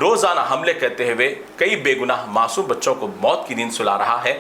روزانہ حملے کرتے ہوئے کئی بے گناہ معصوم بچوں کو موت کی نیند سلا رہا ہے۔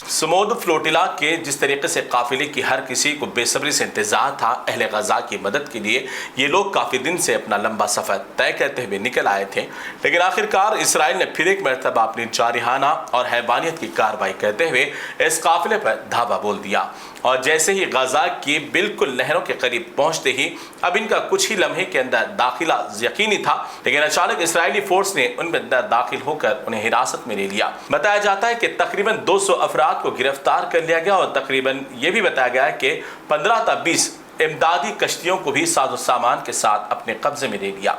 سمود فلوٹیلا کے جس طریقے سے قافلے کی ہر کسی کو بے صبری سے انتظار تھا اہل غزہ کی مدد کے لیے، یہ لوگ کافی دن سے اپنا لمبا سفر طے کرتے ہوئے نکل آئے تھے، لیکن آخرکار اسرائیل نے پھر ایک مرتبہ اپنی جارحانہ اور حیوانیت کی کارروائی کرتے ہوئے اس قافلے پر دھاوا بول دیا، اور جیسے ہی غزہ کی بالکل نہروں کے قریب پہنچتے ہی اب ان کا کچھ ہی لمحے کے اندر داخلہ یقینی تھا، لیکن اچانک اسرائیلی فورس نے ان میں اندر داخل ہو کر انہیں حراست میں لے لیا۔ بتایا جاتا ہے کہ تقریباً 200 افراد کو گرفتار کر لیا گیا، اور تقریباً یہ بھی بتایا گیا ہے کہ 15 تا 20 امدادی کشتیوں کو بھی ساز و سامان کے ساتھ اپنے قبضے میں لے لیا۔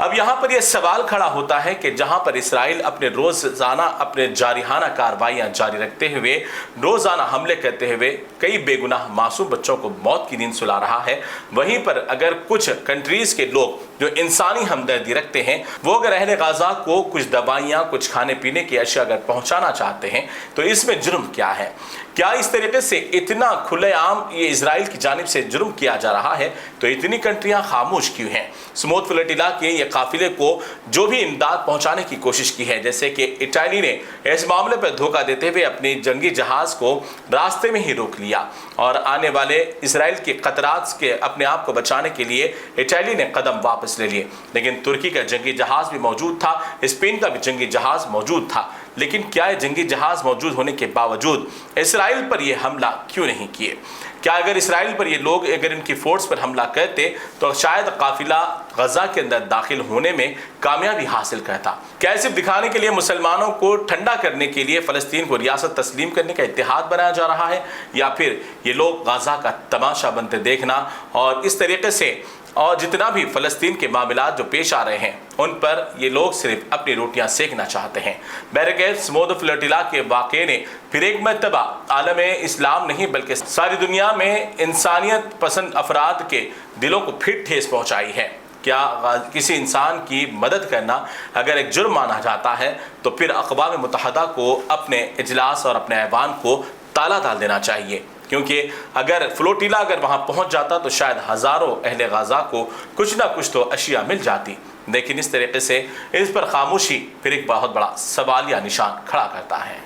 اب یہاں پر یہ سوال کھڑا ہوتا ہے کہ جہاں پر اسرائیل اپنے روزانہ اپنے جارحانہ کارروائیاں جاری رکھتے ہوئے روزانہ حملے کرتے ہوئے کئی بے گناہ معصوم بچوں کو موت کی نیند سلا رہا ہے، وہیں پر اگر کچھ کنٹریز کے لوگ جو انسانی ہمدردی رکھتے ہیں وہ اگر اہل غزہ کو کچھ دوائیاں، کچھ کھانے پینے کی اشیاء اگر پہنچانا چاہتے ہیں تو اس میں جرم کیا ہے؟ کیا اس طریقے سے اتنا کھلے عام یہ اسرائیل کی جانب سے جرم کیا جا رہا ہے تو اتنی کنٹریاں خاموش کیوں ہیں؟ سمود فلوٹیلا کے یہ قافلے کو جو بھی امداد پہنچانے کی کوشش کی ہے، جیسے کہ اٹلی نے اس معاملے پر دھوکہ دیتے ہوئے اپنی جنگی جہاز کو راستے میں ہی روک لیا، اور آنے والے اسرائیل کے خطرات کے اپنے آپ کو بچانے کے لیے اٹلی نے قدم واپس لے لیے، لیکن ترکی کا جنگی جہاز بھی موجود تھا، اسپین کا بھی جنگی جہاز موجود تھا، لیکن کیا یہ جنگی جہاز موجود ہونے کے باوجود اسرائیل پر یہ حملہ کیوں نہیں کیے؟ کیا اگر اسرائیل پر یہ لوگ اگر ان کی فورس پر حملہ کرتے تو شاید قافلہ غزہ کے اندر داخل ہونے میں کامیابی حاصل کرتا؟ کیا صرف دکھانے کے لیے مسلمانوں کو ٹھنڈا کرنے کے لیے فلسطین کو ریاست تسلیم کرنے کا اتحاد بنایا جا رہا ہے، یا پھر یہ لوگ غزہ کا تماشا بنتے دیکھنا اور اس طریقے سے اور جتنا بھی فلسطین کے معاملات جو پیش آ رہے ہیں ان پر یہ لوگ صرف اپنی روٹیاں سیکنا چاہتے ہیں؟ بہرکیف سمود فلوٹیلا کے واقعے نے پھر ایک مرتبہ عالم اسلام نہیں بلکہ ساری دنیا میں انسانیت پسند افراد کے دلوں کو پھر ٹھیس پہنچائی ہے۔ کیا کسی انسان کی مدد کرنا اگر ایک جرم مانا جاتا ہے تو پھر اقوام متحدہ کو اپنے اجلاس اور اپنے ایوان کو تالا ڈال دینا چاہیے، کیونکہ اگر فلوٹیلا اگر وہاں پہنچ جاتا تو شاید ہزاروں اہل غزہ کو کچھ نہ کچھ تو اشیاء مل جاتی، لیکن اس طریقے سے اس پر خاموشی پھر ایک بہت بڑا سوالیہ نشان کھڑا کرتا ہے۔